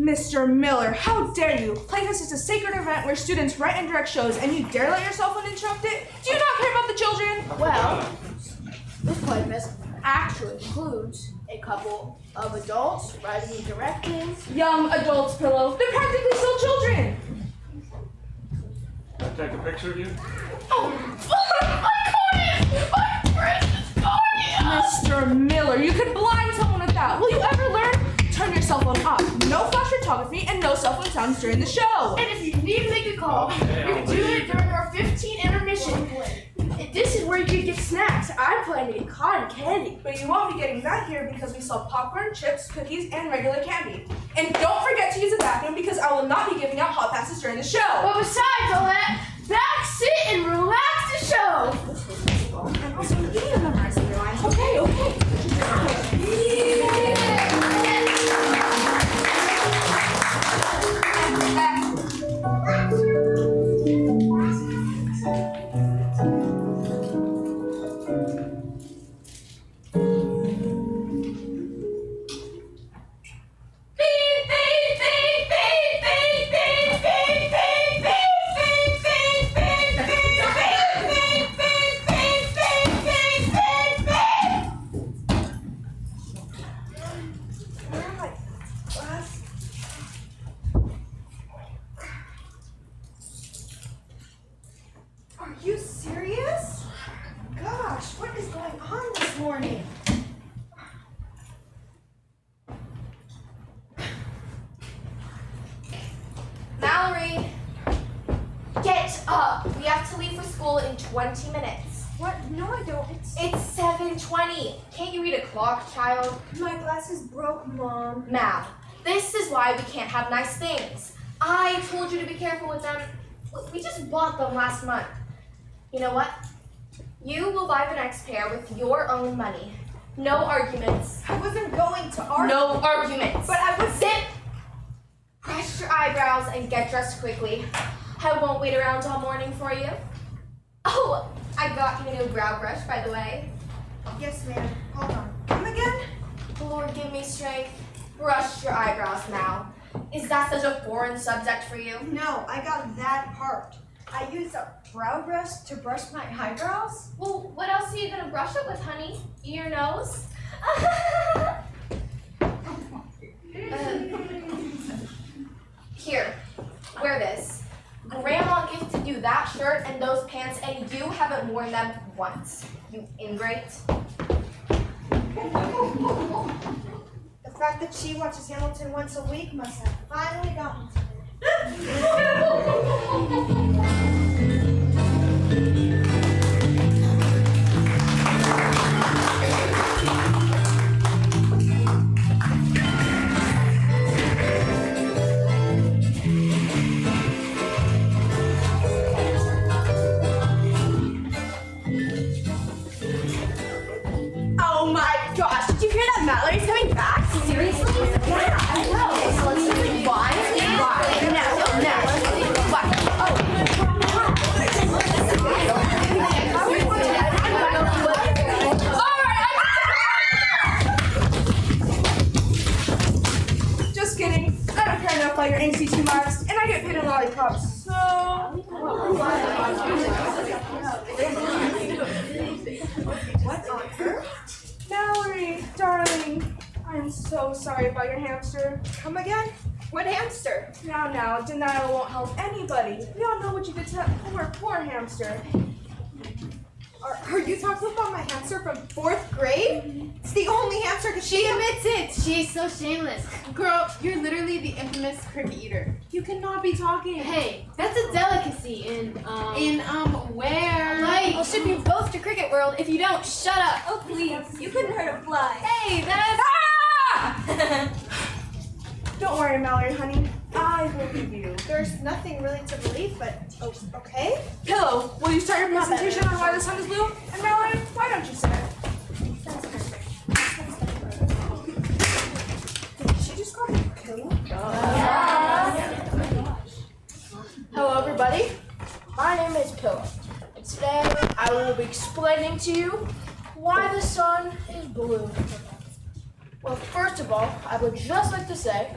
Mr. Miller, how dare you? Playfest is a sacred event where students write and direct shows, and you dare let yourself uninterrupt it? Do you not care about the children? Well, this Playfest actually includes a couple of adults writing and directing. Young adults, Pillow. They're practically still children. Can I take a picture of you? Oh, my precious Cornelius! Mr. Miller, you could blind someone with that. Will you ever learn? Turn your cell phone off. No flash photography and no cell phone sounds during the show. And if you need to make a call, you can do it during our 15 intermission. This is where you can get snacks. I plan to get cotton candy. But you won't be getting that here because we sell popcorn, chips, cookies, and regular candy. And don't forget to use the bathroom because I will not be giving out hot passes during the show. But besides all that, back, sit, and relax the show. And also, you need to memorize the lines. Okay. Are you serious? Gosh, what is going on this morning? Mallory, get up. We have to leave for school in 20 minutes. What? No, I don't. It's 7:20. Can't you read a clock, child? My glasses broke, Mom. Mal, this is why we can't have nice things. I told you to be careful with them. We just bought them last month. You know what? You will buy the next pair with your own money. No arguments. I wasn't going to argue. No arguments. But I was... Sit. Brush your eyebrows and get dressed quickly. I won't wait around all morning for you. Oh, I got you a new brow brush, by the way. Yes, ma'am. Hold on. Come again? Lord, give me strength. Brush your eyebrows now. Is that such a foreign subject for you? No, I got that part. I used a brow brush to brush my eyebrows. Well, what else are you gonna brush it with, honey? Your nose? Here, wear this. Grandma gifted you that shirt and those pants, and you haven't worn them once. You ingrate. The fact that she watches Hamilton once a week must have finally gotten to me. Oh my gosh, did you hear that Mallory's coming back? Seriously? Yeah, I know. So let's see why. Just kidding. I don't care enough about your NCT marks, and I get paid in lollipops, so... What on earth? Mallory, darling, I'm so sorry about your hamster. Come again? What hamster? Now, denial won't help anybody. We all know what you did to that poor hamster. Are you talking about my hamster from 4th grade? It's the only hamster that She admits it. She's so shameless. Girl, you're literally the infamous cricket eater. You cannot be talking. Hey, that's a delicacy in where? Like, I'll ship you both to Cricket World if you don't shut up. Oh, please. You couldn't hurt a fly. Hey, that's Don't worry, Mallory, honey. I believe you. There's nothing really to believe, but okay. Pillow, will you start your presentation on why the sun is blue? And Mallory, why don't you sit? Did she just call me Pillow? Hello, everybody. My name is Pillow, and today I will be explaining to you why the sun is blue. Well, first of all, I would just like to say,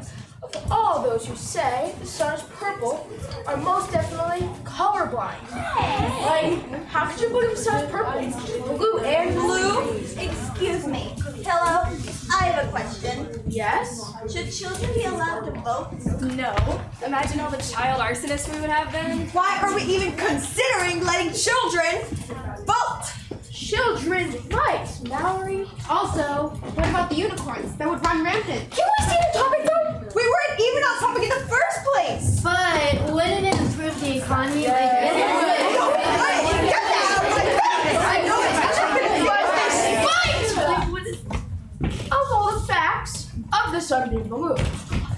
All those who say the sun is purple are most definitely colorblind. Like, how could you believe the sun is purple? Blue and Blue? Excuse me. Hello? I have a question. Yes? Should children be allowed to vote? No. Imagine all the child arsonists we would have then. Why are we even considering letting children vote? Children's rights, Mallory. Also, what about the unicorns that would run rampant? Can we stay on topic though? We weren't even on topic in the first place. But wouldn't it improve the economy? Of all the facts of the sun being blue,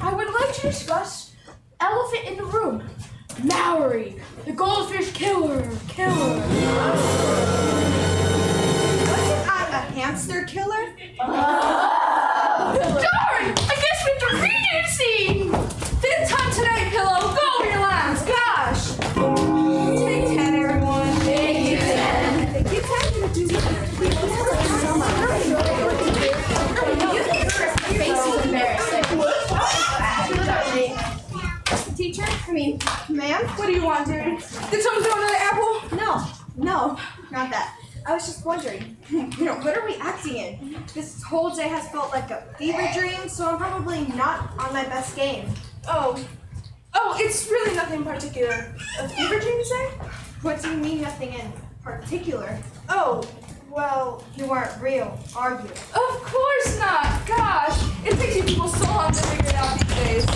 I would like to discuss elephant in the room. Mallory, the goldfish killer. Wasn't I a hamster killer? Darn! I guess we have to redo the scene! Fifth time today, Pillow. Go over your lines. Gosh. Take 10, everyone. Thank you, 10. Thank you, 10. Teacher? Ma'am? What do you want, dude? Did someone throw another apple? No, not that. I was just wondering, what are we acting in? This whole day has felt like a fever dream, so I'm probably not on my best game. Oh, it's really nothing particular. A fever dream, you say? What do you mean nothing in particular? Oh, Well, you aren't real, are you? of course not. Gosh, it takes you people so long to figure it out these days.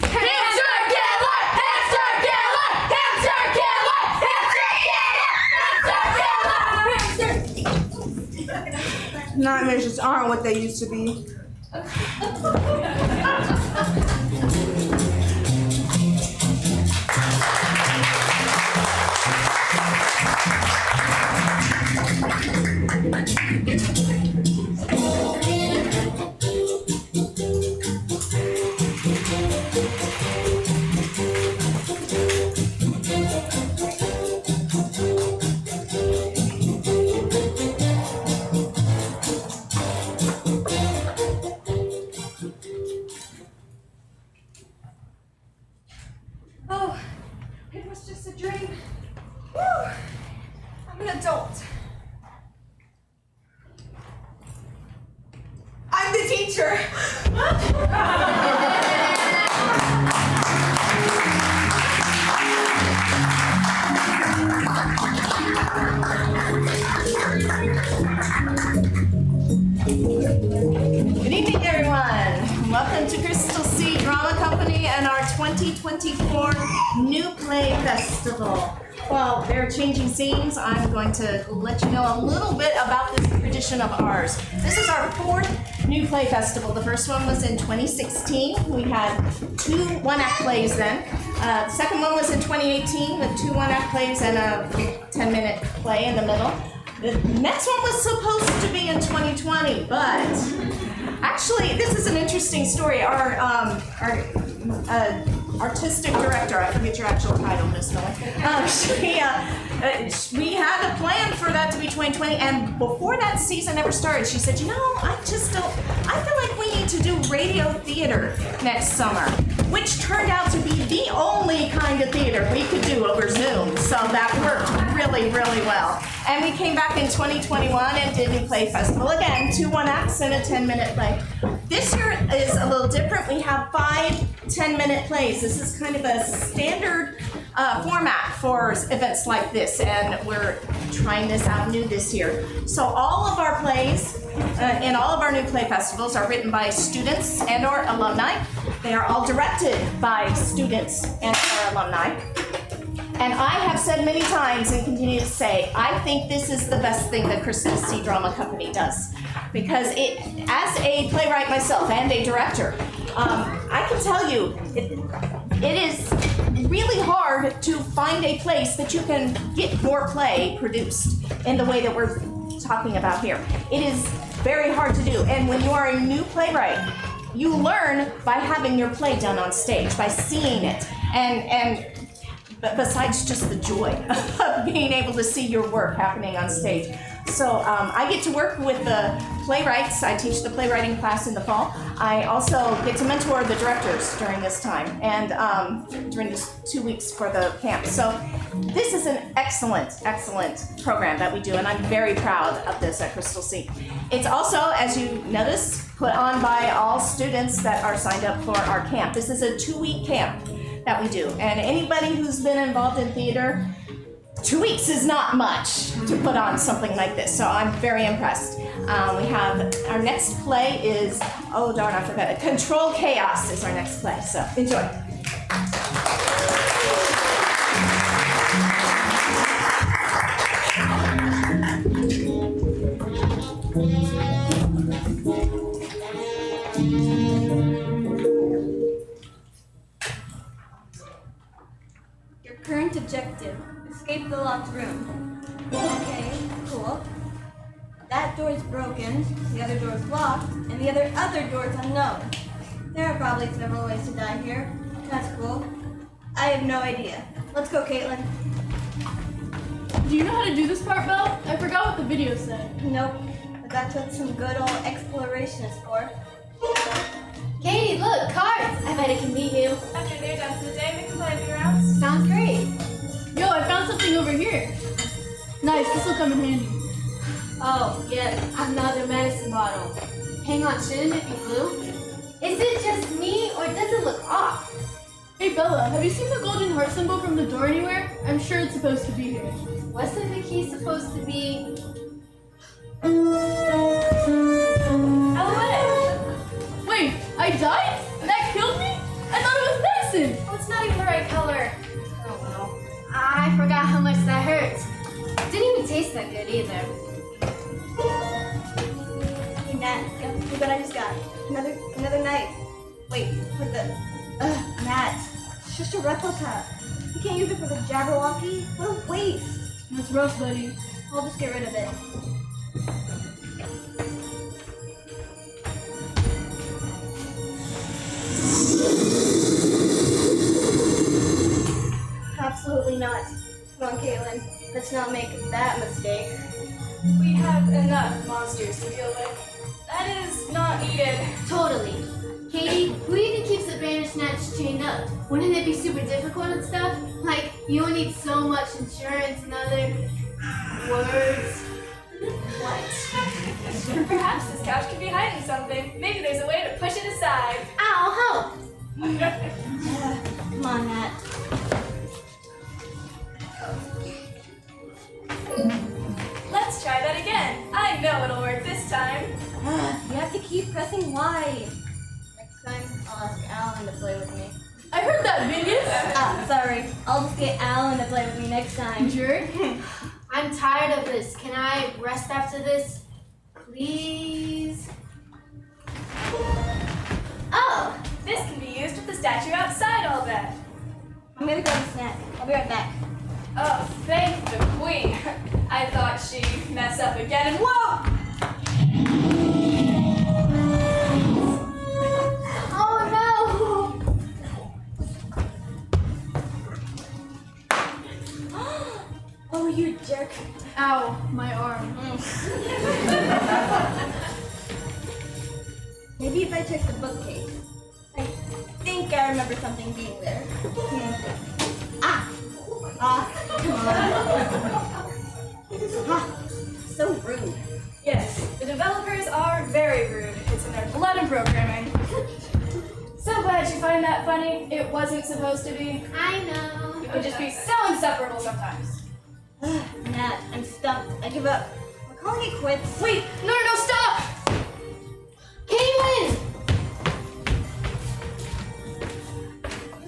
Hamster killer! Hamster killer! Hamster killer! Hamster killer! Hamster killer! Nightmares just aren't what they used to be. Oh, it was just a dream. Whew. I'm an adult. I'm the teacher. Good evening, everyone. Welcome to Crystal C Drama Company and our 2024 New Play Festival. Well, they're changing scenes. I'm going to let you know a little bit about this tradition of ours. This is our fourth New Play Festival. The first one was in 2016. We had 2 one-act plays then. The second one was in 2018 with 2 one-act plays and a 10-minute play in the middle. The next one was supposed to be in 2020, but actually, this is an interesting story. Our artistic director, I forget your actual title, Miss Miller. We had a plan for that to be 2020, and before that season ever started, she said, I feel like we need to do radio theater next summer, which turned out to be the only kind of theater we could do over Zoom, so that worked really, really well. And we came back in 2021 and did New Play Festival again, 2 one-acts and a 10-minute play. This year is a little different. We have 5 10-minute plays. This is kind of a standard format for events like this, and we're trying this out new this year. So all of our plays in all of our New Play Festivals are written by students and or alumni. They are all directed by students and or alumni. And I have said many times and continue to say, I think this is the best thing that Crystal C Drama Company does. Because as a playwright myself and a director, I can tell you, it is really hard to find a place that you can get your play produced in the way that we're talking about here. It is very hard to do. And when you are a new playwright, you learn by having your play done on stage, by seeing it. But besides just the joy of being able to see your work happening on stage. So I get to work with the playwrights. I teach the playwriting class in the fall. I also get to mentor the directors during this time and during these 2 weeks for the camp. So this is an excellent, excellent program that we do, and I'm very proud of this at Crystal Sea. It's also, as you notice, put on by all students that are signed up for our camp. This is a 2-week camp that we do, and anybody who's been involved in theater, 2 weeks is not much to put on something like this, so I'm very impressed. We have our next play is, oh darn, I forgot it. Control Chaos is our next play, so enjoy. Your current objective. Escape the locked room. Okay, cool. That door is broken, the other door is locked, and the other door is unknown. There are probably several ways to die here. That's cool. I have no idea. Let's go, Caitlin. Do you know how to do this part, Belle? I forgot what the video said. Nope, but that's what some good old exploration is for. Katie, look, cards! I bet it can beat you. After they're done for the day, we can play a few rounds. Sounds great. Yo, I found something over here. Nice, this will come in handy. Oh, yeah, another medicine bottle. Hang on, shouldn't it be blue? Is it just me, or does it look off? Hey Bella, have you seen the golden heart symbol from the door anywhere? I'm sure it's supposed to be here. Wasn't the key supposed to be... Wait, I died? That killed me? I thought it was medicine! Oh, it's not even the right color. Oh, well. I forgot how much that hurt. Didn't even taste that good either. Hey, Nat, look what I just got. Another knife. Wait, what the... Nat, it's just a replica. You can't use it for the Jabberwocky? What a waste. That's rough, buddy. I'll just get rid of it. Absolutely not. Come on, Caitlin. Let's not make that mistake. We have enough monsters to deal with. That is not needed. Totally. Katie, who even keeps the Bandersnatch chained up? Wouldn't it be super difficult and stuff? Like, you will need so much insurance and other words. What? Perhaps this couch could be hiding something. Maybe there's a way to push it aside. Ow, help! Come on, Nat. Let's try that again. I know it'll work this time. You have to keep pressing Y. Next time, I'll ask Alan to play with me. I heard that, Vingus. Sorry. I'll just get Alan to play with me next time. Jerk. I'm tired of this. Can I rest after this? Please? Oh, this can be used with the statue outside, I'll bet. I'm gonna go to snack. I'll be right back. Oh, thank the queen. I thought she'd mess up again and whoa! Oh no! Oh, you jerk. Ow, my arm. Maybe if I check the bookcase. I think I remember something being there. Come on. So rude. Yes, the developers are very rude. It's in their blood and programming. So glad you find that funny. It wasn't supposed to be. I know. You could just be so insufferable sometimes. Nat, I'm stumped. I give up. We're calling it quits. Wait, no, stop! Caitlin!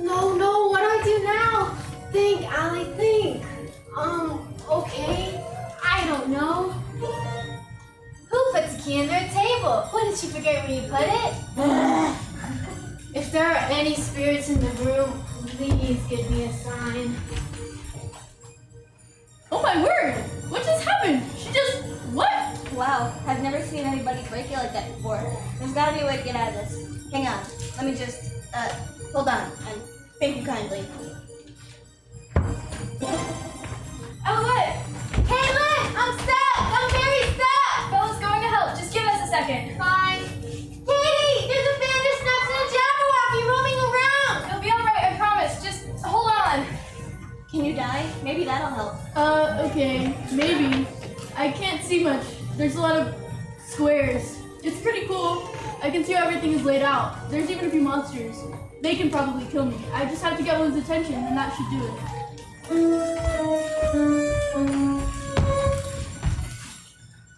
No, what do I do now? Think, Allie, think. Okay. I don't know. Who puts a key in their table? What, did she forget where you put it? If there are any spirits in the room, please give me a sign. Oh my word! What just happened? She just... what? Wow, I've never seen anybody break it like that before. There's gotta be a way to get out of this. Hang on. Let me just, hold on. And thank you kindly. Oh, what? Caitlin, I'm stuck! I'm very I can't see much. There's a lot of squares. It's pretty cool. I can see how everything is laid out. There's even a few monsters. They can probably kill me. I just have to get one's attention, and that should do it.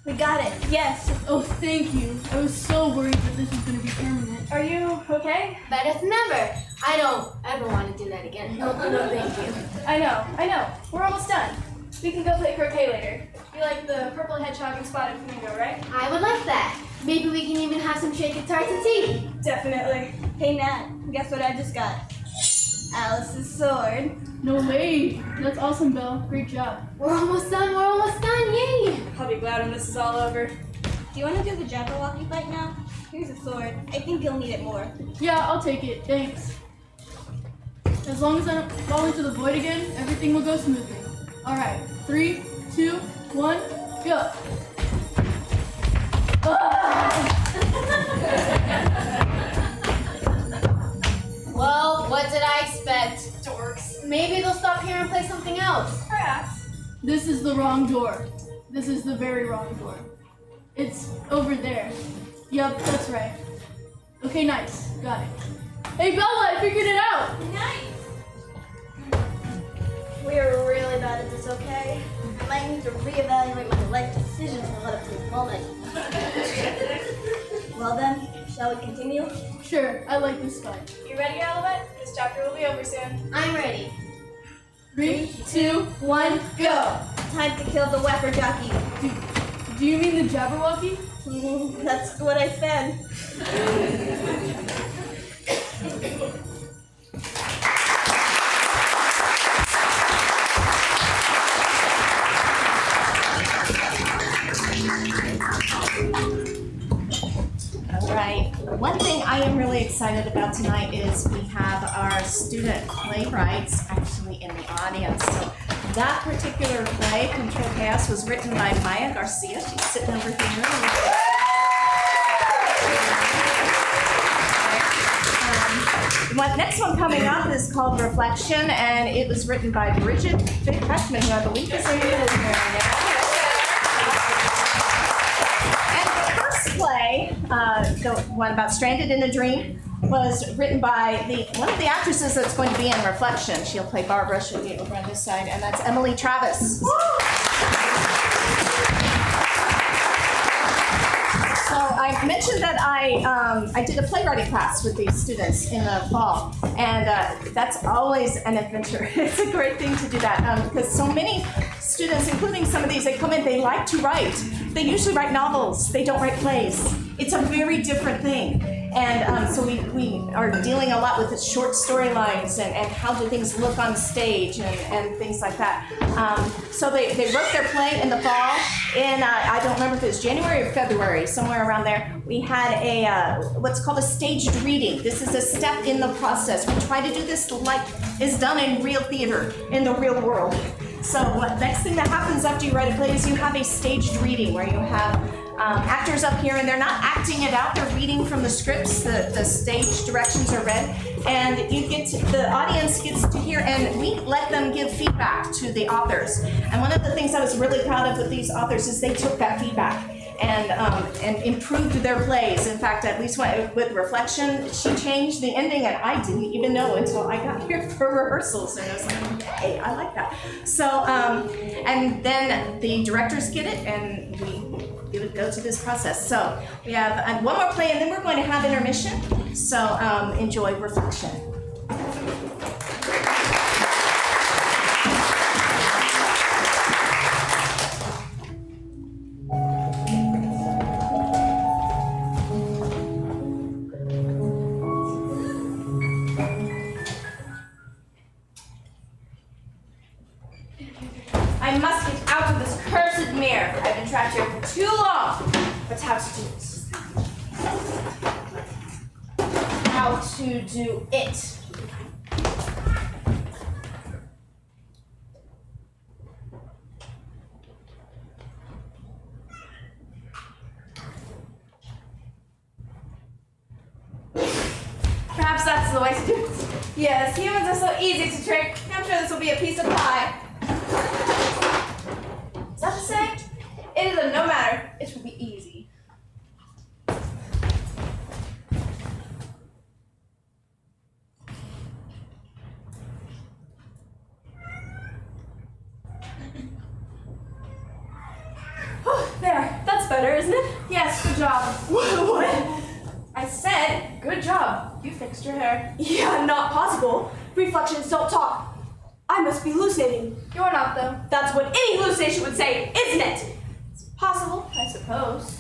We got it. Yes. Oh, thank you. I was so worried that this was going to be permanent. Are you okay? Better than ever. I don't ever want to do that again. No, thank you. I know. We're almost done. We can go play croquet later. You like the purple hedgehog and spotted flamingo, right? I would like that. Maybe we can even have some shaken tarts and tea. Definitely. Hey Nat, guess what I just got? Alice's sword. No way. That's awesome, Belle. Great job. We're almost done. Yay! I'll be glad when this is all over. Do you want to do the Jabberwocky fight now? Here's a sword. I think you'll need it more. Yeah, I'll take it. Thanks. As long as I don't fall into the void again, everything will go smoothly. All right. 3, 2, 1, go. Well, what did I expect, dorks? Maybe they'll stop here and play something else. Perhaps. This is the wrong door. This is the very wrong door. It's over there. Yup, that's right. Okay, nice. Got it. Hey, Bella, I figured it out! Nice! We're really bad at this, okay? I might need to reevaluate my life decisions in order to moment. Well then, shall we continue? Sure, I like this fight. You ready, Olivet? This chapter will be over soon. I'm ready. 3, 2, 1, go! Time to kill the Wepper jockey. Do you mean the Jabberwocky? That's what I said. All right. One thing I am really excited about tonight is we have our student playwrights actually in the audience. So that particular play, Control Chaos, was written by Maya Garcia. She's sitting over here. The next one coming up is called Reflection, and it was written by Bridget Beckman, who I believe is in here now. Play, the one about Stranded in a Dream, was written by one of the actresses that's going to be in Reflection. She'll play Barbara, she'll be over on this side, and that's Emily Travis. So I mentioned that I did a playwriting class with these students in the fall, and that's always an adventure. It's a great thing to do that because so many students, including some of these, they come in, they like to write. They usually write novels, they don't write plays. It's a very different thing. And so we are dealing a lot with the short storylines and how do things look on stage and things like that. So they wrote their play in the fall. In, I don't remember if it was January or February, somewhere around there. We had what's called a staged reading. This is a step in the process. We try to do this like is done in real theater, in the real world. So what next thing that happens after you write a play is you have a staged reading where you have actors up here and they're not acting it out, they're reading from the scripts, the stage directions are read, and the audience gets to hear, and we let them give feedback to the authors. And one of the things I was really proud of with these authors is they took that feedback and improved their plays. In fact, at least with Reflection, she changed the ending, and I didn't even know until I got here for rehearsals, and I was like, hey, I like that. So, and then the directors get it, and we would go through this process. So we have one more play, and then we're going to have intermission. So enjoy Reflection. I must get out of this cursed mirror. I've been trapped here for too long. But how to do this? How to do it? Perhaps that's the way to do it. Yes, humans are so easy to trick. I'm sure this will be a piece of pie. Is that the saying? It there. It will be easy. There, that's better, isn't it? Yes, good job. What? I said, good job. You fixed your hair. Yeah, not possible. Reflections don't talk. I must be hallucinating. You're not, though. That's what any hallucination would say, isn't it? It's possible, I suppose.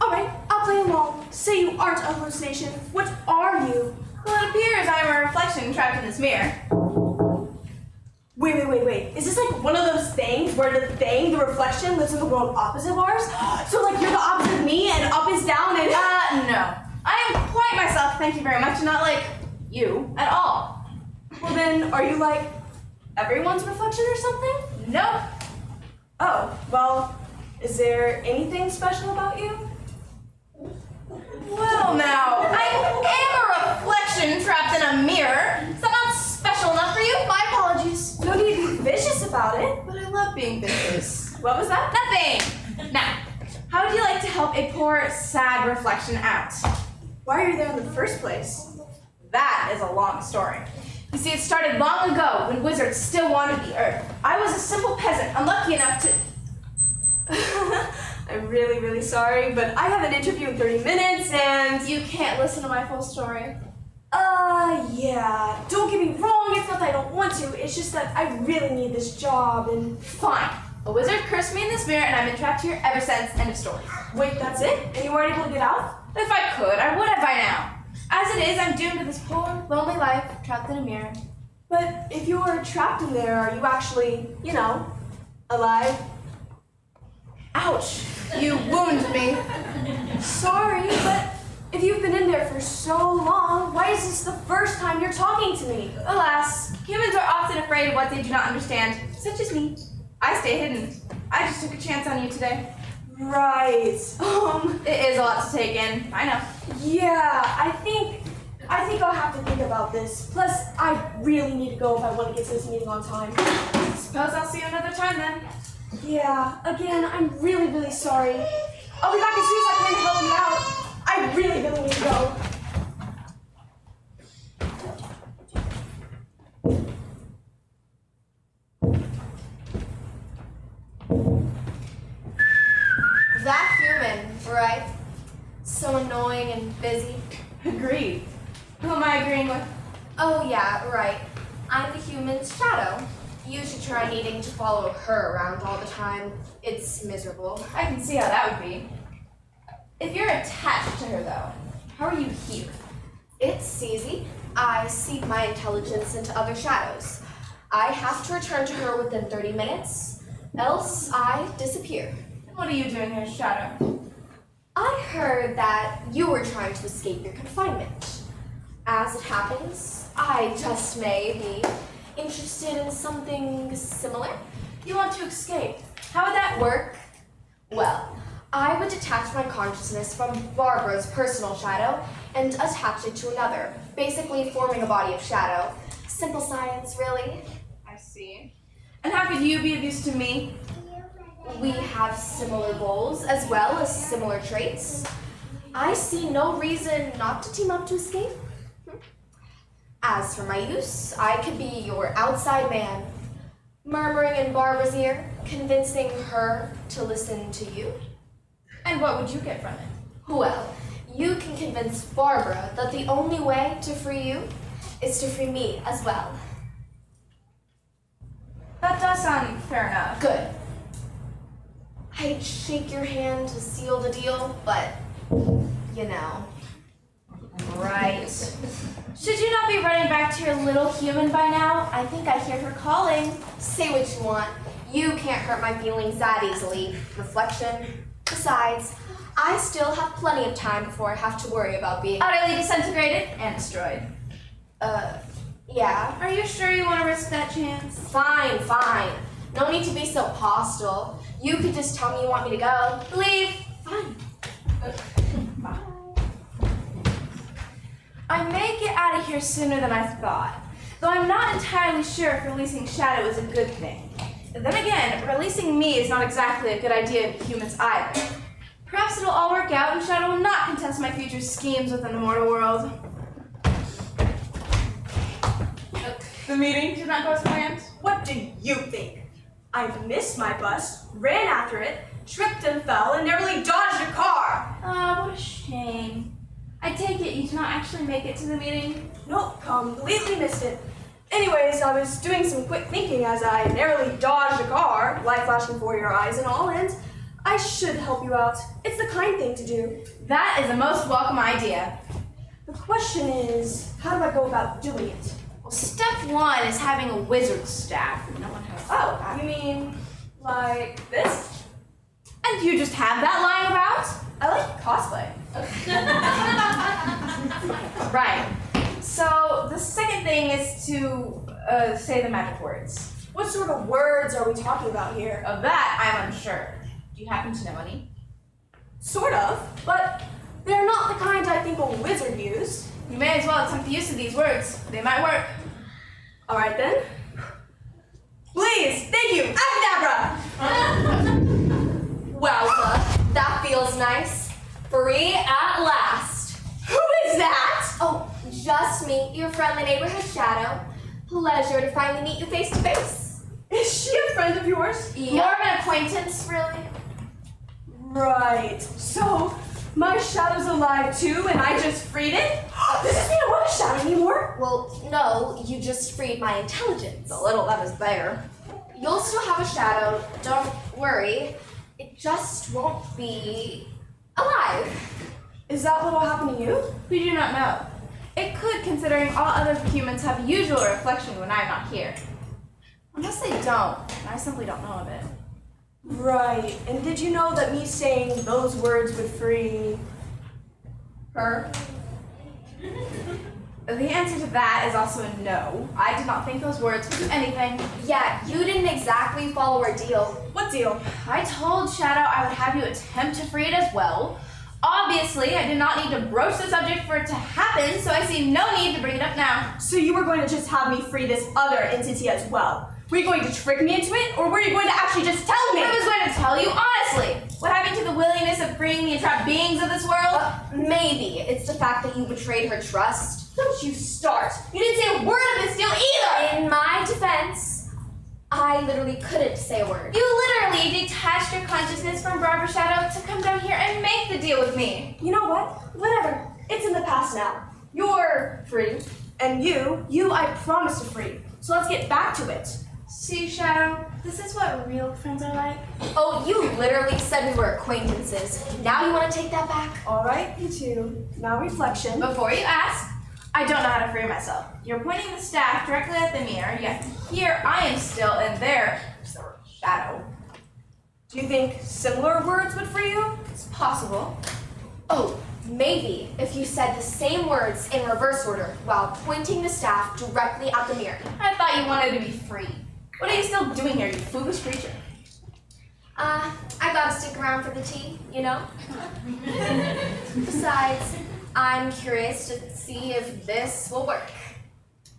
Alright, I'll play along. Say you aren't a hallucination. What are you? Well, it appears I'm a reflection trapped in this mirror. Wait. Is this like one of those things where the reflection, lives in the world opposite of ours? So like you're the opposite of me and up is down and... No. I am quite myself, thank you very much, not like you at all. Well then, are you like everyone's reflection or something? Nope. Oh, well, is there anything special about you? Well, now, I am a reflection trapped in a mirror. Is that not special enough for you? My apologies. No need to be vicious about it. But I love being vicious. What was that? Nothing. Now, how would you like to help a poor, sad reflection out? Why are you there in the first place? That is a long story. You see, it started long ago when wizards still wanted the earth. I was a simple peasant, unlucky enough to... I'm really sorry, but I have an interview in 30 minutes and... You can't listen to my full story. Yeah. Don't get me wrong, it's not that I don't want to, it's just that I really need this job and... Fine. A wizard cursed me in this mirror and I've been trapped here ever since. End of story. Wait, that's it? And you weren't able to get out? If I could, I would have by now. As it is, I'm doomed to this poor, lonely life, trapped in a mirror. But if you were trapped in there, are you actually, alive? Ouch! You wound me. Sorry, but if you've been in there for so long, why is this the first time you're talking to me? Alas, humans are often afraid of what they do not understand, such as me. I stay hidden. I just took a chance on you today. Right. It is a lot to take in. I know. Yeah, I think I'll have to think about this. Plus, I really need to go if I want to get to this meeting on time. Suppose I'll see you another time then. Yeah, again, I'm really sorry. I'll be back as soon as I can to help you out. I really need to go. That human, right? So annoying and busy. Agreed. Who am I agreeing with? Oh yeah, right. I'm the human's shadow. You should try needing to follow her around all the time. It's miserable. I can see how that would be. If you're attached to her, though, how are you here? It's easy. I seep my intelligence into other shadows. I have to return to her within 30 minutes, else I disappear. What are you doing here, Shadow? I heard that you were trying to escape your confinement. As it happens, I just may be interested in something similar. You want to escape. How would that work? Well, I would detach my consciousness from Barbara's personal shadow and attach it to another, basically forming a body of shadow. Simple science, really. I see. And how could you be of use to me? We have similar goals as well as similar traits. I see no reason not to team up to escape. As for my use, I could be your outside man, murmuring in Barbara's ear, convincing her to listen to you. And what would you get from it? Well, you can convince Barbara that the only way to free you is to free me as well. That does sound fair enough. Good. I'd shake your hand to seal the deal, but, you know. Right. Should you not be running back to your little human by now? I think I hear her calling. Say what you want. You can't hurt my feelings that easily. Reflection. Besides, I still have plenty of time before I have to worry about being Utterly disintegrated and destroyed. Yeah. Are you sure you want to risk that chance? Fine. No need to be so hostile. You could just tell me you want me to go. Leave. Fine. Bye. I may get out of here sooner than I thought, though I'm not entirely sure if releasing Shadow is a good thing. Then again, releasing me is not exactly a good idea of humans either. Perhaps it'll all work out and Shadow will not contest my future schemes within the mortal world. The meeting did not go as planned. What do you think? I missed my bus, ran after it, tripped and fell, and nearly dodged a car. What a shame. I take it you did not actually make it to the meeting? Nope, completely missed it. Anyways, I was doing some quick thinking as I narrowly dodged a car, light flashing before your eyes and all, and I should help you out. It's the kind thing to do. That is a most welcome idea. The question is, how do I go about doing it? Well, step one is having a wizard staff. No one has that. You mean like this? And you just have that lying about? I like cosplay. Right. So the second thing is to say the magic words. What sort of words are we talking about here? Of that, I'm unsure. Do you happen to know any? Sort of, but they're not the kind I think a wizard used. You may as well attempt the use of these words. They might work. All right then. Please, thank you, Abracadabra! Wowza, that feels nice. Free at last. Who is that? Oh, just me, your friendly neighborhood Shadow. Pleasure to finally meet you face to face. Is she a friend of yours? More of an acquaintance, really. Right. So, my shadow's alive too, and I just freed it? Does this mean I want a shadow anymore? Well, no, you just freed my intelligence. The little that is there. You'll still have a shadow, don't worry. It just won't be alive. Is that what will happen to you? We do not know. It could, considering all other humans have usual reflection when I am not here. Unless they don't, and I simply don't know of it. Right. And did you know that me saying those words would free her? The answer to that is also a no. I did not think those words would do anything. Yeah, you didn't exactly follow our deal. What deal? I told Shadow I would have you attempt to free it as well. Obviously, I did not need to broach the subject for it to happen, so I see no need to bring it up now. So you were going to just have me free this other entity as well? Were you going to trick me into it, or were you going to actually just tell me? I was going to tell you honestly. What happened to the willingness of freeing the entrapped beings of this world? Maybe it's the fact that you betrayed her trust. Don't you start. You didn't say a word of this deal either. In my defense, I literally couldn't say a word. You literally detached your consciousness from Barber Shadow to come down here and make the deal with me. You know what? Whatever. It's in the past now. You're free. And you I promised to free. So let's get back to it. See, Shadow, this is what real friends are like. Oh, you literally said we were acquaintances. Now you want to take that back? All right, you two. Now reflection. Before you ask, I don't know how to free myself. You're pointing the staff directly at the mirror, yet here I am still, and there is the Shadow. Do you think similar words would free you? It's possible. Oh, maybe if you said the same words in reverse order while pointing the staff directly at the mirror. I thought you wanted to be free. What are you still doing here, you foolish creature? I gotta stick around for the tea, you know? Besides, I'm curious to see if this will work.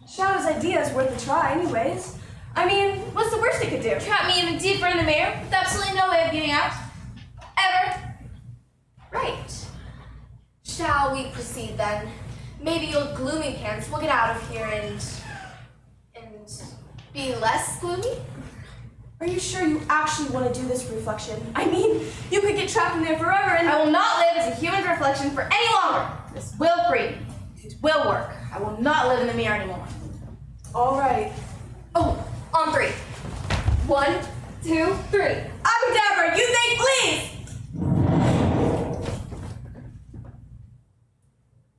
Shadow's idea is worth a try anyways. I mean, what's the worst it could do? Trap me even deeper in the mirror with absolutely no way of getting out. Ever. Right. Shall we proceed then? Maybe your gloomy pants will get out of here and be less gloomy? Are you sure you actually want to do this reflection? I mean, you could get trapped in there forever and I will not live as a human's reflection for any longer. This will free me. It will work. I will not live in the mirror anymore. All right. Oh, on three. 1, 2, 3. Abracadabra, you think, please!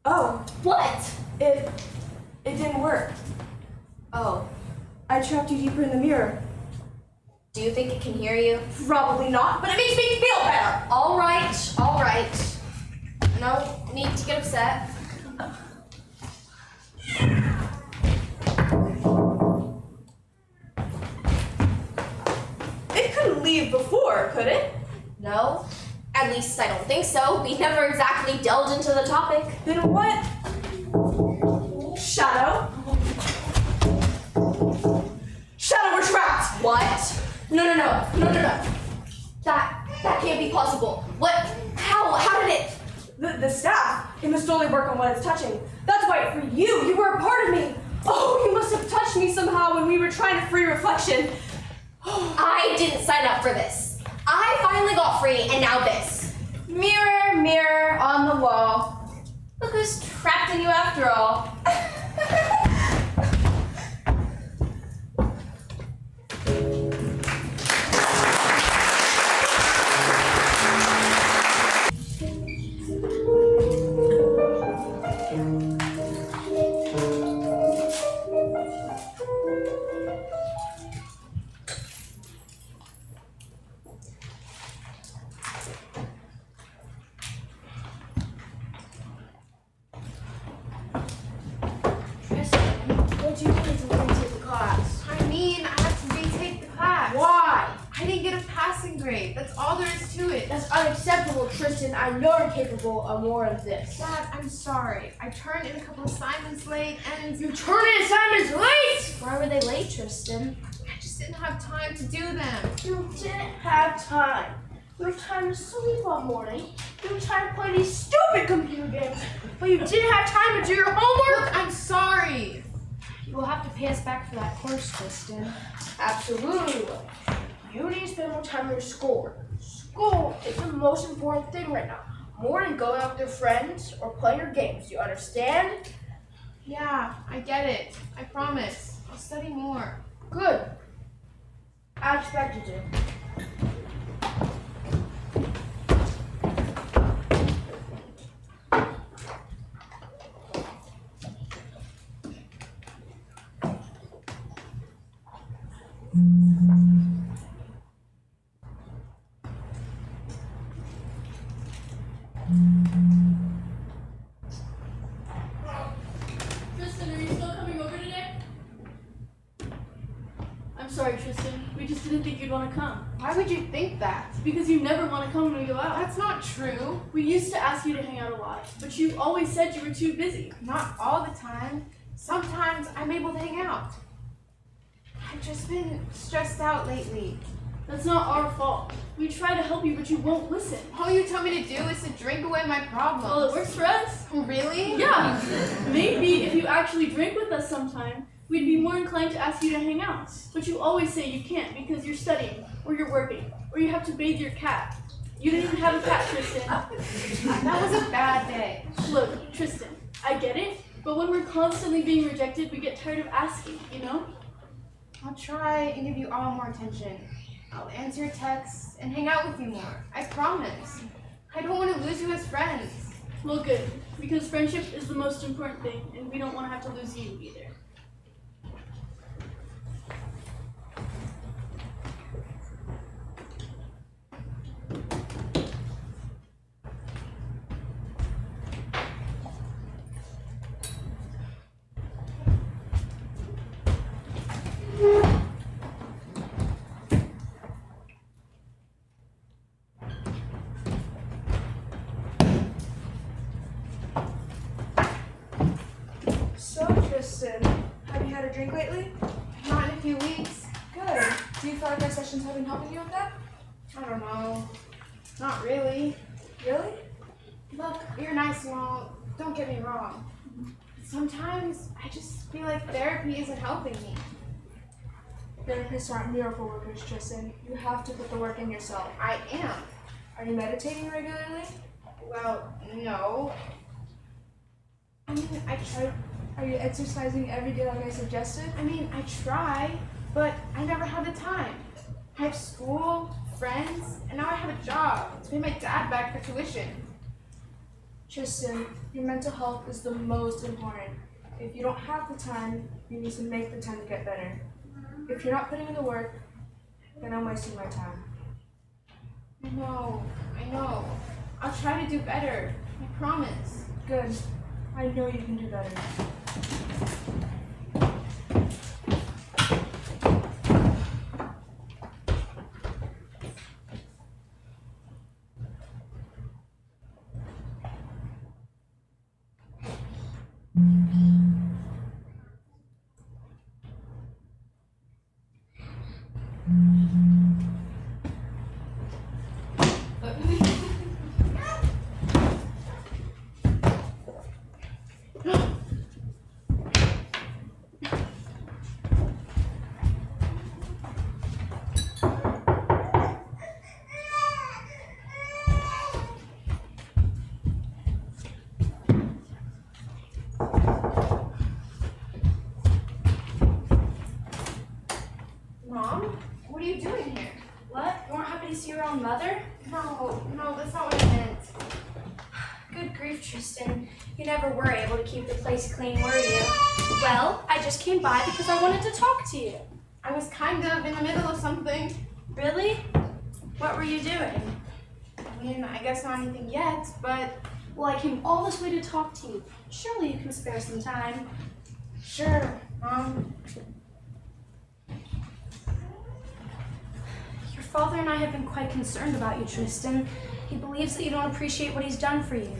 Oh, What? it didn't work. Oh, I trapped you deeper in the mirror. do you think it can hear you? Probably not, but it makes me feel better. All right, all right. No need to get upset. It couldn't leave before, could it? No, at least I don't think so. We never exactly delved into the topic. Then what? Shadow? Shadow, we're trapped! What? No. That can't be possible. What? How did it? The staff, it must only work on what it's touching. That's why for you were a part of me. Oh, you must have touched me somehow when we were trying to free reflection. I didn't sign up for this. I finally got free, and now this. Mirror, mirror on the wall. Look who's trapped in you after all. What do you mean to retake the class? I mean, I have to retake the class. Why? I didn't get a passing grade. That's all there is to it. That's unacceptable, Tristan. I know you're capable of more of this. Dad, I'm sorry. I turned in a couple assignments late and You turned in assignments late! Why were they late, Tristan? I just didn't have time to do them. You didn't have time. You have time to sleep all morning. You have time to play these stupid computer games. But you didn't have time to do your homework. Look, I'm sorry. You will have to pay us back for that course, Tristan. Absolutely will. You need to spend more time on your schoolwork. School is the most important thing right now. More than going out with your friends or playing your games. You understand? Yeah, I get it. I promise. I'll study more. Good. I expect you to. Tristan, are you still coming over today? I'm sorry, Tristan. We just didn't think you'd want to come. Why would you think that? Because you never want to come when we go out. That's not true. We used to ask you to hang out a lot, but you always said you were too busy. Not all the time. Sometimes I'm able to hang out. I've just been stressed out lately. That's not our fault. We try to help you, but you won't listen. All you tell me to do is to drink away my problems. Well, it works for us. Really? Yeah. Maybe if you actually drink with us sometime, we'd be more inclined to ask you to hang out. But you always say you can't because you're studying, or you're working, or you have to bathe your cat. You didn't even have a cat, Tristan. That was a bad day. Look, Tristan, I get it, but when we're constantly being rejected, we get tired of asking, you know? I'll try and give you all more attention. I'll answer your texts and hang out with you more. I promise. I don't want to lose you as friends. Well, good, because friendship is the most important thing, and we don't want to have to lose you either. So, Tristan, have you had a drink lately? Not in a few weeks. Good. Do you feel like our sessions have been helping you with that? I don't know. Not really. Really? Look, you're nice and all. Don't get me wrong. Sometimes I just feel like therapy isn't helping me. Therapists aren't miracle workers, Tristan. You have to put the work in yourself. I am. Are you meditating regularly? Well, no. I mean, I try. Are you exercising every day like I suggested? I mean, I try, but I never have the time. I have school, friends, and now I have a job to pay my dad back for tuition. Tristan, your mental health is the most important. If you don't have the time, you need to make the time to get better. If you're not putting in the work, then I'm wasting my time. I know. I'll try to do better. I promise. Good. I know you can do better. Mom, what are you doing here? What? You weren't happy to see your own mother? No, that's not what I meant. Good grief, Tristan. You never were able to keep the place clean, were you? Well, I just came by because I wanted to talk to you. I was kind of in the middle of something. Really? What were you doing? I mean, I guess not anything yet, but Well, I came all this way to talk to you. Surely you can spare some time. sure, Mom. Your father and I have been quite concerned about you, Tristan. He believes that you don't appreciate what he's done for you.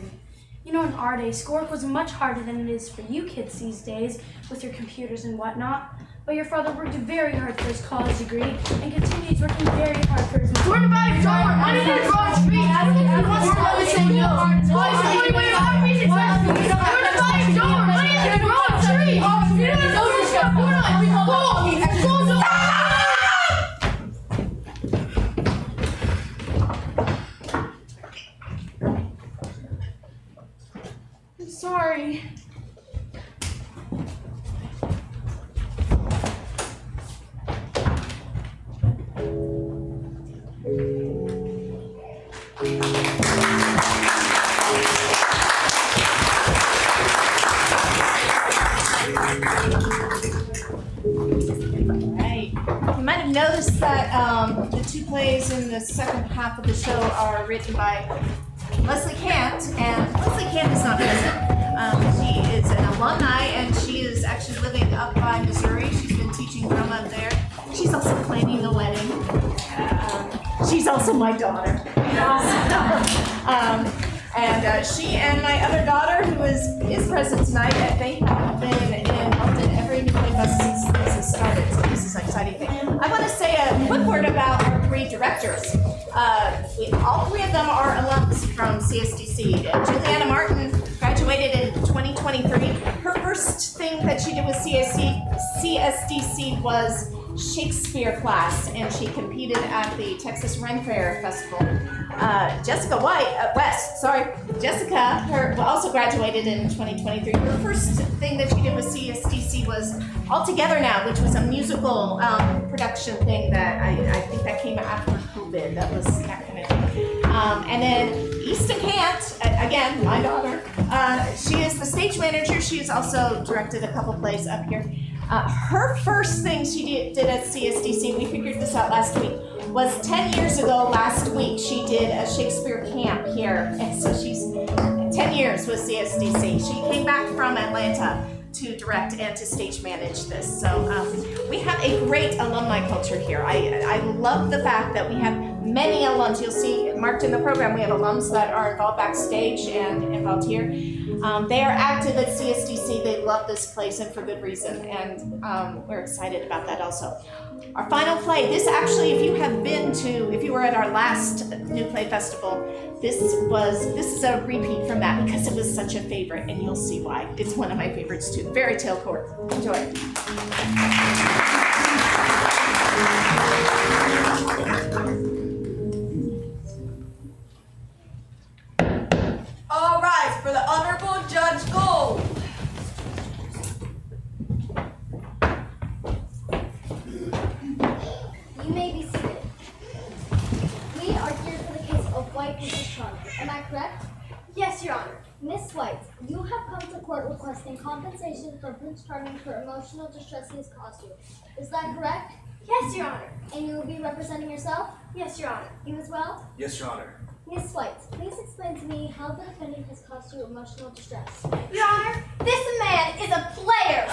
You know, in our day, schoolwork was much harder than it is for you kids these days with your computers and whatnot. But your father worked very hard for his college degree and continues working very hard for his We're about to go. Why did you draw a tree? He wants to go say no. Why is it wait, how is it fast? We're about to go. Why did you draw a tree? You don't know this stuff. We're not. I'm sorry. Right. You might have noticed that the two plays in the second half of the show are written by Leslie Kant, and Leslie Kant is not present. She is an alumni, and she is actually living up by Missouri. She's been teaching drama up there. She's also planning a wedding. She's also my daughter. And she and my other daughter, who is present tonight, they have been involved in every new play fest since this has started. So this is an exciting thing. I want to say a quick word about our three directors. All three of them are alums from CSDC. Juliana Martin graduated in 2023. Her first thing that she did with CSDC was Shakespeare class, and she competed at the Texas Ren Fair Festival. Jessica also graduated in 2023. Her first thing that she did with CSDC was All Together Now, which was a musical production thing that I think that came after COVID. That was that kind of thing. And then Easton Kant, again, my daughter, she is the stage manager. She has also directed a couple plays up here. Her first thing she did at CSDC, we figured this out last week, was 10 years ago last week she did a Shakespeare camp here. And so she's 10 years with CSDC. She came back from Atlanta to direct and to stage manage this. So we have a great alumni culture here. I love the fact that we have many alums. You'll see marked in the program, we have alums that are involved backstage and involved here. They are active at CSDC. They love this place, and for good reason. And we're excited about that also. Our final play, this actually, if you were at our last New Play Festival, this is a repeat from that because it was such a favorite, and you'll see why. It's one of my favorites too, Fairy Tale Court. Enjoy. All rise for the Honorable Judge Gold. You may be seated. We are here for the case of White Princess Charming. Am I correct? Yes, Your Honor. Miss White, you have come to court requesting compensation from Prince Charming for emotional distress he has caused you. Is that correct? Yes, Your Honor. And you will be representing yourself? Yes, Your Honor. You as well? Yes, Your Honor. Miss White, please explain to me how the defendant has caused you emotional distress. Your Honor, this man is a player.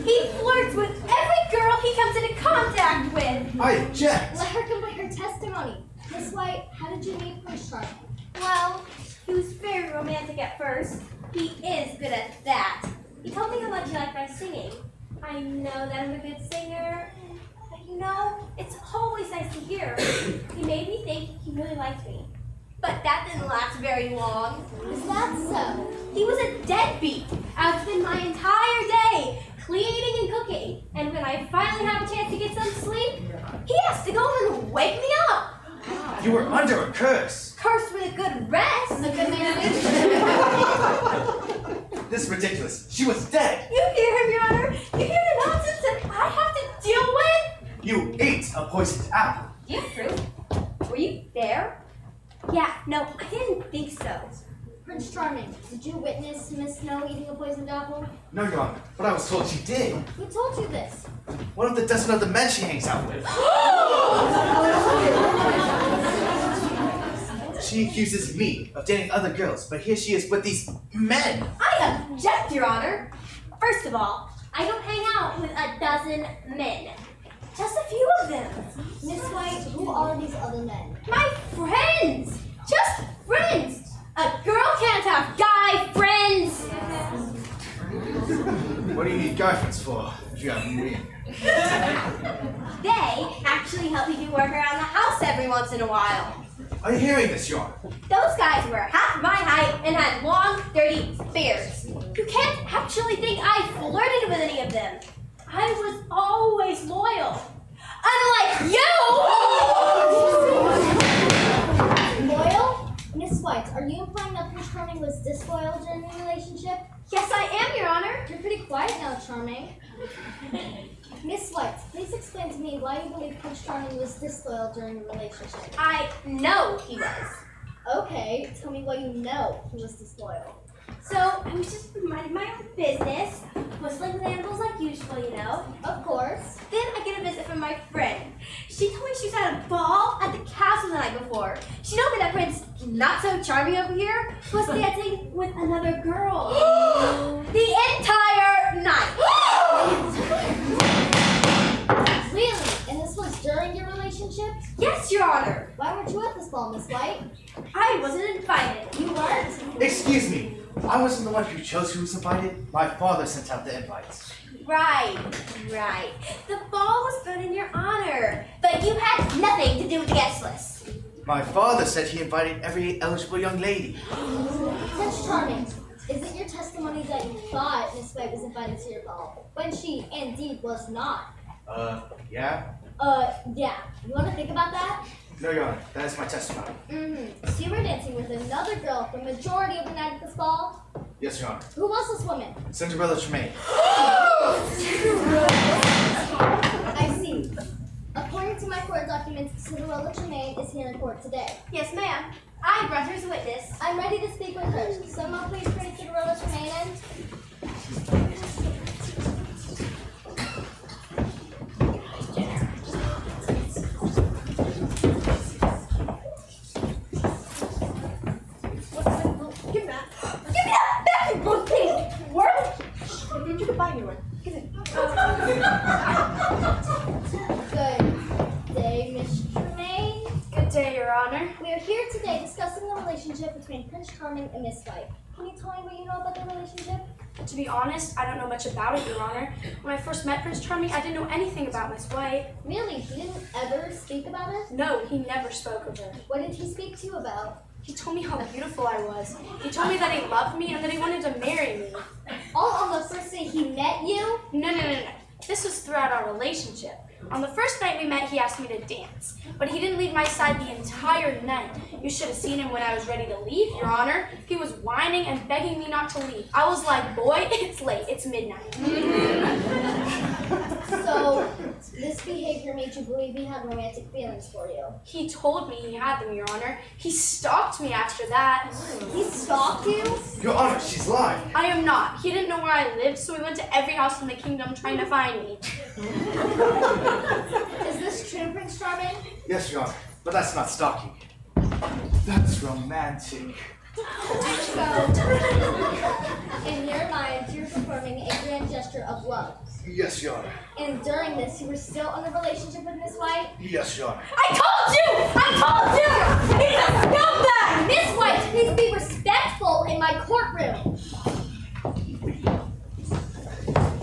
He flirts with every girl he comes into contact with. I object. Let her complete her testimony. Miss White, how did you meet Prince Charming? Well, he was very romantic at first. He is good at that. He told me how much he liked my singing. I know that I'm a good singer, but you know, it's always nice to hear. He made me think he really liked me. But that didn't last very long. Is that so? He was a deadbeat. I would spend my entire day cleaning and cooking, and when I finally have a chance to get some sleep, he has to go over and wake me up. You were under a curse. Cursed with a good rest. A good man. This is ridiculous. She was dead. You hear him, Your Honor? You hear the nonsense that I have to deal with? You ate a poisoned apple. Do you have proof? Were you there? Yeah, no, I didn't think so. Prince Charming, did you witness Miss Snow eating a poisoned apple? No, Your Honor, but I was told she did. Who told you this? One of the dozen other men she hangs out with. She accuses me of dating other girls, but here she is with these men. I object, Your Honor. First of all, I don't hang out with a dozen men. Just a few of them. Miss White, who are these other men? My friends! Just friends! A girl can't have guy friends! What do you need guy friends for if you have me? They actually help me do work around the house every once in a while. Are you hearing this, Your Honor? Those guys were half my height and had long, dirty beards. You can't actually think I flirted with any of them. I was always loyal. Unlike you! Loyal? Miss White, are you implying that Prince Charming was disloyal during your relationship? Yes, I am, Your Honor. You're pretty quiet now, Charming. Miss White, please explain to me why you believe Prince Charming was disloyal during your relationship. I know he was. Okay, tell me why you know he was disloyal. So, I was just minding my own business, whistling with animals like usual, you know. Of course. Then I get a visit from my friend. She told me she was at a ball at the castle the night before. She told me that Prince, not so charming over here, was dancing with another girl. The entire night. Really? And this was during your relationship? Yes, Your Honor. Why weren't you at this ball, Miss White? I wasn't invited. You weren't? Excuse me. I wasn't the one who chose who was invited. My father sent out the invites. Right. The ball was thrown in your honor, but you had nothing to do with the guest list. My father said he invited every eligible young lady. Prince Charming, is it your testimony that you thought Miss White was invited to your ball, when she indeed was not? Yeah? Yeah. You want to think about that? No, Your Honor, that is my testimony. So you were dancing with another girl for the majority of the night at this ball? Yes, Your Honor. Who was this woman? Cinderella Tremaine. I see. According to my court documents, Cinderella Tremaine is here in court today. Yes, ma'am. I brought her as a witness. I'm ready to speak with her. Someone please bring Cinderella Tremaine in. Give me that back, you broke thing! What? You can buy me one. Give it. Good day, Miss Tremaine. Good day, Your Honor. We are here today discussing the relationship between Prince Charming and Miss White. Can you tell me what you know about their relationship? To be honest, I don't know much about it, Your Honor. When I first met Prince Charming, I didn't know anything about Miss White. Really? He didn't ever speak about it? No, he never spoke of her. What did he speak to you about? He told me how beautiful I was. He told me that he loved me and that he wanted to marry me. All on the first day he met you? No. This was throughout our relationship. On the first night we met, he asked me to dance, but he didn't leave my side the entire night. You should have seen him when I was ready to leave, Your Honor. He was whining and begging me not to leave. I was like, boy, it's late, it's midnight. So, this behavior made you believe he had romantic feelings for you? He told me he had them, Your Honor. He stalked me after that. He stalked you? Your Honor, she's lying. I am not. He didn't know where I lived, so he went to every house in the kingdom trying to find me. Is this true, Prince Charming? Yes, Your Honor, but that's not stalking. That's romantic. So, in your mind, you're performing a grand gesture of love. Yes, Your Honor. And during this, you were still in a relationship with Miss White? Yes, Your Honor. I told you! He's a scumbag! Miss White, please be respectful in my courtroom.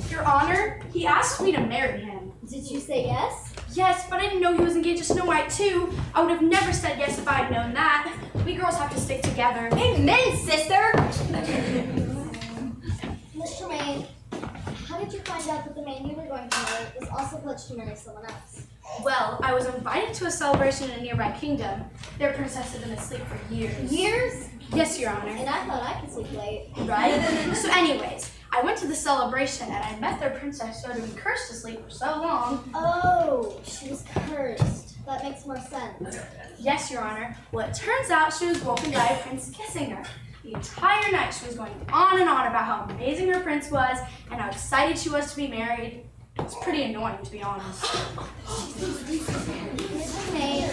Your Honor, he asked me to marry him. Did you say yes? Yes, but I didn't know he was engaged to Snow White too. I would have never said yes if I had known that. We girls have to stick together. Amen, sister! Miss Tremaine, how did you find out that the man you were going to marry was also pledged to marry someone else? Well, I was invited to a celebration in a nearby kingdom. Their princess had been asleep for years. Years? Yes, Your Honor. And I thought I could sleep late. Right? So anyways, I went to the celebration and I met their princess who had been cursed to sleep for so long. Oh, she was cursed. That makes more sense. Yes, Your Honor. Well, it turns out she was woken by a prince kissing her. The entire night she was going on and on about how amazing her prince was and how excited she was to be married. It's pretty annoying, to be honest. Miss May,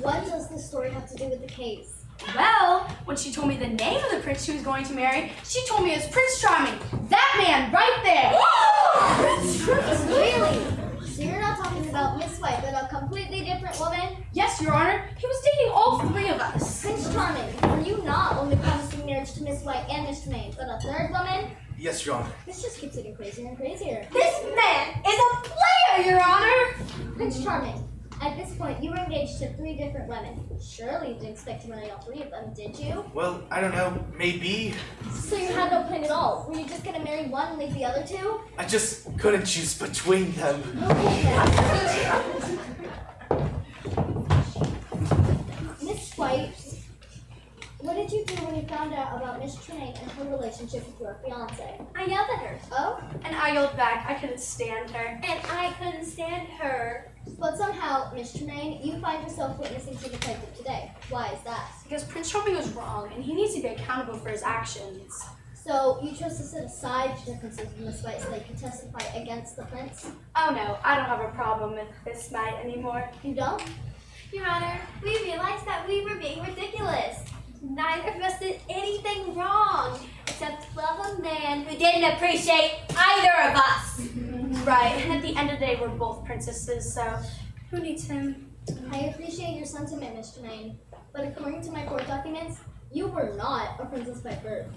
what does this story have to do with the case? Well, when she told me the name of the prince she was going to marry, she told me it was Prince Charming. That man right there. Really? So you're not talking about Miss White, but a completely different woman? Yes, Your Honor. He was dating all three of us. Prince Charming, were you not only promising marriage to Miss White and Mr. Maine, but a third woman? Yes, Your Honor. This just keeps getting crazier and crazier. This man is a player, Your Honor! Prince Charming, at this point, you were engaged to 3 different women. Surely you didn't expect to marry all 3 of them, did you? Well, I don't know. Maybe. So you had no plan at all. Were you just gonna marry one and leave the other 2? I just couldn't choose between them. Okay then. Miss White, what did you do when you found out about Miss Tremaine and her relationship with your fiance? I yelled at her. Oh? And I yelled back. I couldn't stand her. And I couldn't stand her. But somehow, Miss Tremaine, you find yourself witnessing to the plaintiff today. Why is that? Because Prince Charming was wrong, and he needs to be accountable for his actions. So you chose to set aside your differences with Miss White so they could testify against the prince? Oh no, I don't have a problem with this night anymore. You don't? Your Honor, we realized that we were being ridiculous. Neither of us did anything wrong, except love a man who didn't appreciate either of us. Right, and at the end of the day, we're both princesses, so who needs him? I appreciate your sentiment, Miss Tremaine, but according to my court documents, you were not a princess by birth.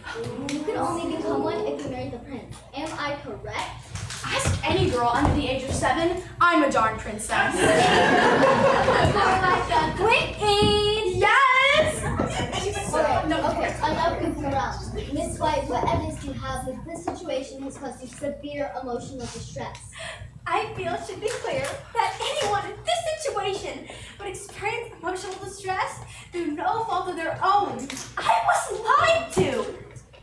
You could only become one if you married the prince. Am I correct? Ask any girl under the age of 7, I'm a darn princess. More like a queen! Yes! Okay, enough goofing around. Miss White, what evidence do you have that this situation has caused you severe emotional distress? I feel it should be clear that anyone in this situation would experience emotional distress through no fault of their own. I was lied to!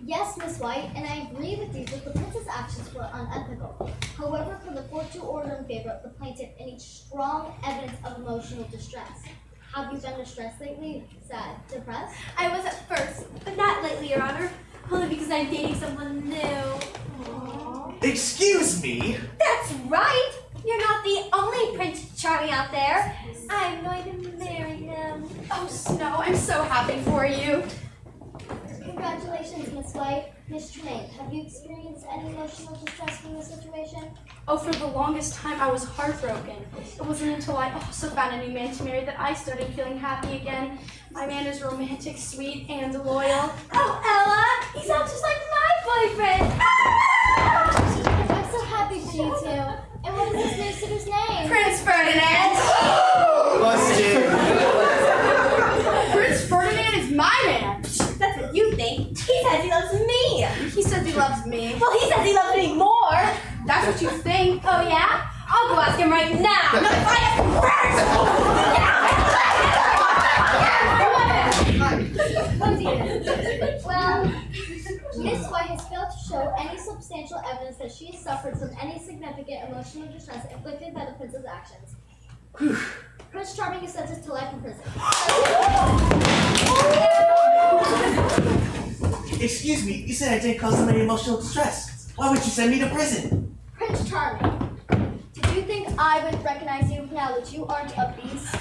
Yes, Miss White, and I agree with you that the prince's actions were unethical. However, for the court to order in favor of the plaintiff, it needs strong evidence of emotional distress. Have you been distressed lately? Sad? Depressed? I was at first, but not lately, Your Honor. Only because I'm dating someone new. Excuse me? That's right! You're not the only Prince Charming out there. I'm going to marry him. Oh, Snow, I'm so happy for you. Congratulations, Miss White. Miss Tremaine, have you experienced any emotional distress from this situation? Oh, for the longest time, I was heartbroken. It wasn't until I also found a new man to marry that I started feeling happy again. My man is romantic, sweet, and loyal. Oh, Ella! He sounds just like my boyfriend! I'm so happy for you two. And what is this new sitter's name? Prince Ferdinand! Busted. Prince Ferdinand is my man! That's what you think. He says he loves me. He says he loves me. Well, he says he loves me more. That's what you think. Oh, yeah? I'll go ask him right now. No, Well, Miss White has failed to show any substantial evidence that she has suffered from any significant emotional distress inflicted by the prince's actions. Prince Charming is sentenced to life in prison. Excuse me, you said I didn't cause them any emotional distress. Why would you send me to prison? Prince Charming, did you think I would recognize you now that you aren't a beast?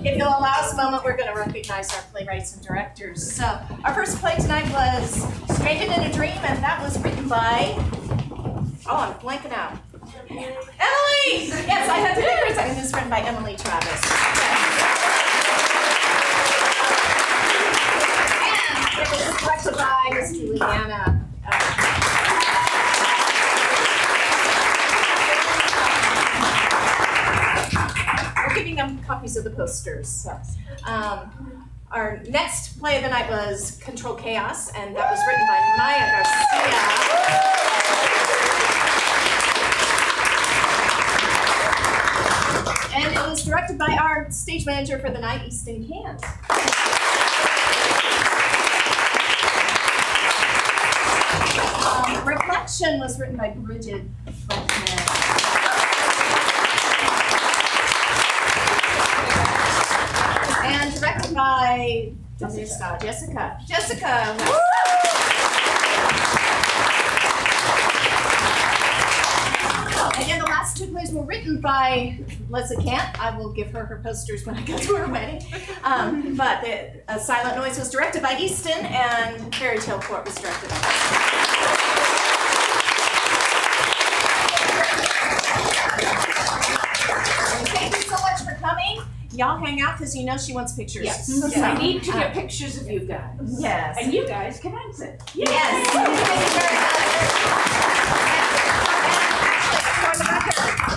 If you'll allow us a moment, we're going to recognize our playwrights and directors. So, our first play tonight was Stranded in a Dream, and that was written by Oh, I'm blanking out. Emily! Yes, I had to think for a second. This is written by Emily Travis. And it was directed by Miss Juliana. We're giving them copies of the posters. So. Our next play of the night was Control Chaos, and that was written by Maya Garcia. And it was directed by our stage manager for the night, Easton Cant. Reflection was written by Bridget Beckman. And directed by Jessica. And then the last two plays were written by Leslie Camp. I will give her posters when I go to her wedding. But Silent Noise was directed by Easton, and Fairy Tale Court was directed by Thank you so much for coming. Y'all hang out because you know she wants pictures. Yes. So, I need to get pictures of you guys. Yes. And you guys can exit. Yes. Thank you very much.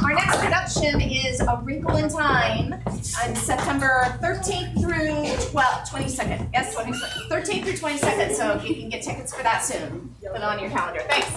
Our next production is A Wrinkle in Time on September 13th through 22nd. Yes, 22nd. 13th through 22nd. So you can get tickets for that soon. Put it on your calendar. Thanks.